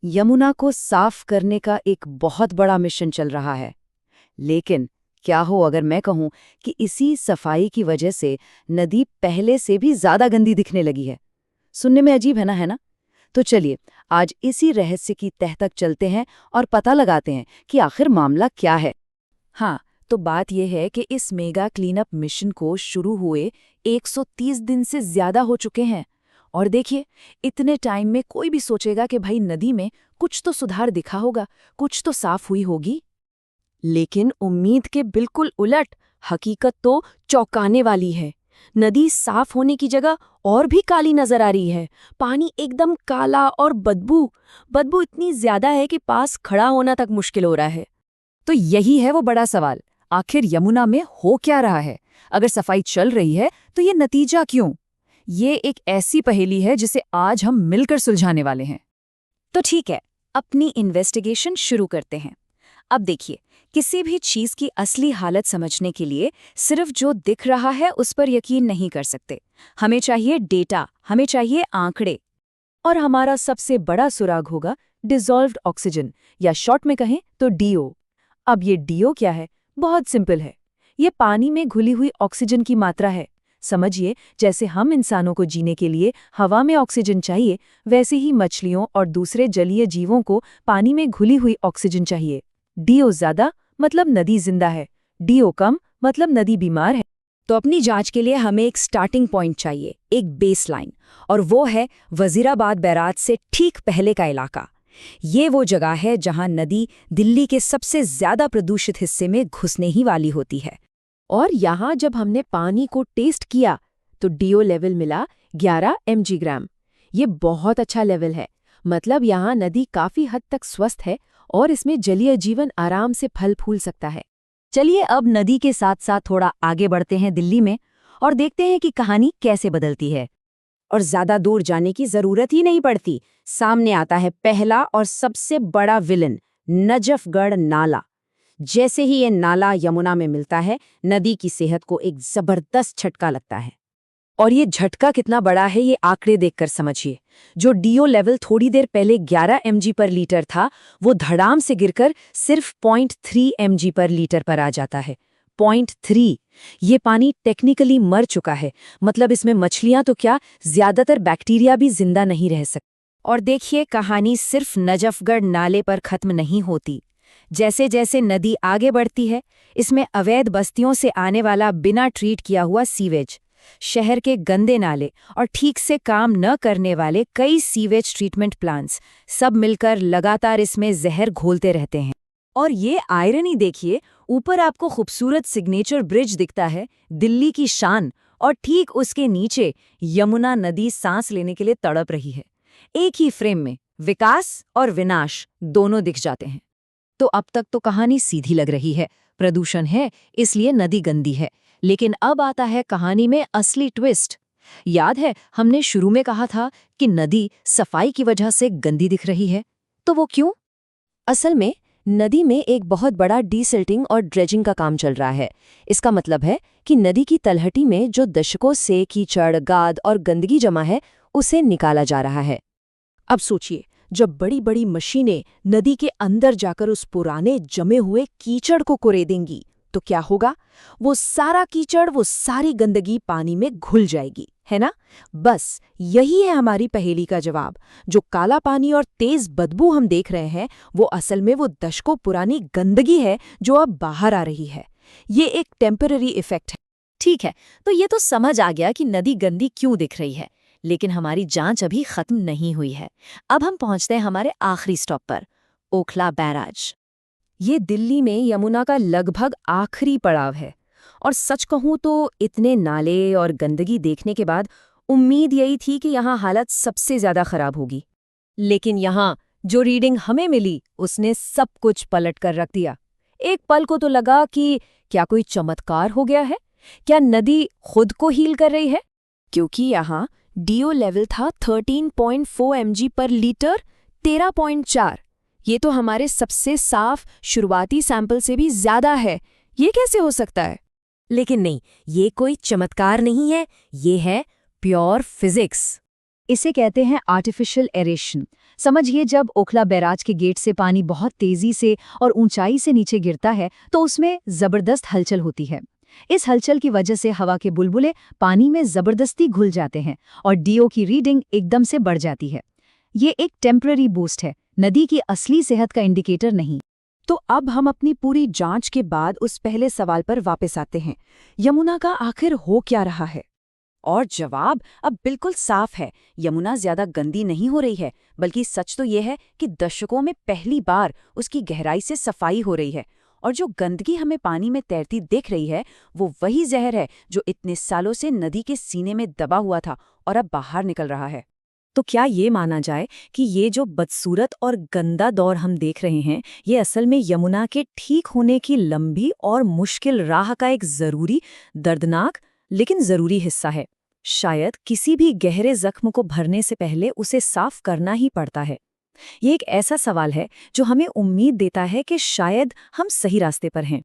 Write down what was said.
यमुना को साफ करने का एक बहुत बड़ा मिशन चल रहा है। लेकिन क्या हो अगर मैं कहूं कि इसी सफाई की वजह से नदी पहले से भी ज्यादा गंदी दिखने लगी है। सुनने में अजीब है ना? तो चलिए आज इसी रहस्य की तह तक चलते हैं और पता लगाते हैं कि आखिर मामला क्या है। हाँ, तो बात यह है कि इस मेगा क्लीनअप मिशन को शुरू हुए 130 दिन से ज्यादा हो चुके हैं। और देखिए, इतने टाइम में कोई भी सोचेगा कि भाई नदी में कुछ तो सुधार दिखा होगा, कुछ तो साफ हुई होगी। लेकिन उम्मीद के बिल्कुल उलट, हकीकत तो चौंकाने वाली है। नदी साफ होने की जगह और भी काली नजर आ रही है। पानी एकदम काला और बदबू इतनी ज्यादा है कि पास खड़ा होना तक मुश्किल हो रहा है। तो यही है वो बड़ा सवाल, आखिर यमुना में हो क्या रहा है? अगर सफाई चल रही है तो ये नतीजा क्यों? ये एक ऐसी पहेली है जिसे आज हम मिलकर सुलझाने वाले हैं। तो ठीक है, अपनी इन्वेस्टिगेशन शुरू करते हैं। अब देखिए, किसी भी चीज की असली हालत समझने के लिए सिर्फ जो दिख रहा है उस पर यकीन नहीं कर सकते। हमें चाहिए डेटा, हमें चाहिए आंकड़े। और हमारा सबसे बड़ा सुराग होगा डिसॉल्व्ड ऑक्सीजन, या शॉर्ट में कहें तो डीओ। अब ये डीओ क्या है? बहुत सिंपल है। ये पानी में घुली हुई ऑक्सीजन की मात्रा है। समझिए, जैसे हम इंसानों को जीने के लिए हवा में ऑक्सीजन चाहिए, वैसे ही मछलियों और दूसरे जलीय जीवों को पानी में घुली हुई ऑक्सीजन चाहिए। डीओ ज्यादा मतलब नदी जिंदा है, डीओ कम मतलब नदी बीमार है। तो अपनी जांच के लिए हमें एक स्टार्टिंग पॉइंट चाहिए, एक बेसलाइन, और वो है वजीराबाद बैराज से ठीक पहले का इलाका। ये वो जगह है जहां नदी दिल्ली के सबसे ज्यादा प्रदूषित हिस्से में घुसने ही वाली होती है। और यहाँ जब हमने पानी को टेस्ट किया तो डीओ लेवल मिला 11 mg। ये बहुत अच्छा लेवल है, मतलब यहाँ नदी काफी हद तक स्वस्थ है और इसमें जलीय जीवन आराम से फल फूल सकता है। चलिए अब नदी के साथ साथ थोड़ा आगे बढ़ते हैं दिल्ली में और देखते हैं कि कहानी कैसे बदलती है। और ज्यादा दूर जाने की जरूरत ही नहीं पड़ती। सामने आता है पहला और सबसे बड़ा विलन, नजफगढ़ नाला। जैसे ही ये नाला यमुना में मिलता है, नदी की सेहत को एक जबरदस्त झटका लगता है। और ये झटका कितना बड़ा है ये आंकड़े देखकर समझिए। जो डीओ लेवल थोड़ी देर पहले 11 mg पर लीटर था, वो धड़ाम से गिरकर सिर्फ 0.3 mg पर लीटर पर आ जाता है। 0.3। ये पानी टेक्निकली मर चुका है, मतलब इसमें मछलियां तो क्या, ज्यादातर बैक्टीरिया भी जिंदा नहीं रह सकते। और देखिए, कहानी सिर्फ नजफगढ़ नाले पर खत्म नहीं होती। जैसे जैसे नदी आगे बढ़ती है, इसमें अवैध बस्तियों से आने वाला बिना ट्रीट किया हुआ सीवेज, शहर के गंदे नाले और ठीक से काम न करने वाले कई सीवेज ट्रीटमेंट प्लांट्स, सब मिलकर लगातार इसमें जहर घोलते रहते हैं। और ये आयरनी देखिए, ऊपर आपको खूबसूरत सिग्नेचर ब्रिज दिखता है, दिल्ली की शान, और ठीक उसके नीचे यमुना नदी सांस लेने के लिए तड़प रही है। एक ही फ्रेम में विकास और विनाश दोनों दिख जाते हैं। तो अब तक तो कहानी सीधी लग रही है, प्रदूषण है इसलिए नदी गंदी है। लेकिन अब आता है कहानी में असली ट्विस्ट। याद है हमने शुरू में कहा था कि नदी सफाई की वजह से गंदी दिख रही है, तो वो क्यों? असल में नदी में एक बहुत बड़ा डीसिल्टिंग और ड्रेजिंग का काम चल रहा है। इसका मतलब है कि नदी की तलहटी में जो दशकों से कीचड़, गाद और गंदगी जमा है, उसे निकाला जा रहा है। अब सोचिए, जब बड़ी बड़ी मशीनें नदी के अंदर जाकर उस पुराने जमे हुए कीचड़ को कुरेदेंगी, तो क्या होगा? वो सारा कीचड़, वो सारी गंदगी पानी में घुल जाएगी, है ना? बस यही है हमारी पहेली का जवाब। जो काला पानी और तेज बदबू हम देख रहे हैं, वो असल में वो दशकों पुरानी गंदगी है जो अब बाहर आ रही है। ये एक टेम्पररी इफेक्ट है। ठीक है, तो ये तो समझ आ गया कि नदी गंदी क्यों दिख रही है। लेकिन हमारी जांच अभी खत्म नहीं हुई है। अब हम पहुंचते हैं हमारे आखिरी स्टॉप पर, ओखला बैराज। ये दिल्ली में यमुना का लगभग आखिरी पड़ाव है। और सच कहूं तो इतने नाले और गंदगी देखने के बाद उम्मीद यही थी कि यहाँ हालत सबसे ज्यादा खराब होगी। लेकिन यहाँ जो रीडिंग हमें मिली, उसने सब कुछ पलट कर रख दिया। एक पल को तो लगा कि क्या कोई चमत्कार हो गया है, क्या नदी खुद को हील कर रही है, क्योंकि यहाँ डीओ लेवल था 13.4 mg पर लीटर, 13.4। ये तो हमारे सबसे साफ शुरुआती सैंपल से भी ज्यादा है। ये कैसे हो सकता है? लेकिन नहीं, ये कोई चमत्कार नहीं है, ये है प्योर फिजिक्स। इसे कहते हैं आर्टिफिशियल एरेशन। समझिए, जब ओखला बैराज के गेट से पानी बहुत तेजी से और ऊंचाई से नीचे गिरता है तो उसमें जबरदस्त हलचल होती है। इस हलचल की वजह से हवा के बुलबुले पानी में जबरदस्ती घुल जाते हैं और डीओ की रीडिंग एकदम से बढ़ जाती है। ये एक टेम्पररी बूस्ट है, नदी की असली सेहत का इंडिकेटर नहीं। तो अब हम अपनी पूरी जांच के बाद उस पहले सवाल पर वापस आते हैं, यमुना का आखिर हो क्या रहा है? और जवाब अब बिल्कुल साफ है। यमुना ज्यादा गंदी नहीं हो रही है, बल्कि सच तो ये है कि दशकों में पहली बार उसकी गहराई से सफाई हो रही है। और जो गंदगी हमें पानी में तैरती दिख रही है, वो वही जहर है जो इतने सालों से नदी के सीने में दबा हुआ था और अब बाहर निकल रहा है। तो क्या ये माना जाए कि ये जो बदसूरत और गंदा दौर हम देख रहे हैं, ये असल में यमुना के ठीक होने की लंबी और मुश्किल राह का एक जरूरी, दर्दनाक लेकिन जरूरी हिस्सा है? शायद किसी भी गहरे जख्म को भरने से पहले उसे साफ करना ही पड़ता है। ये एक ऐसा सवाल है जो हमें उम्मीद देता है कि शायद हम सही रास्ते पर हैं।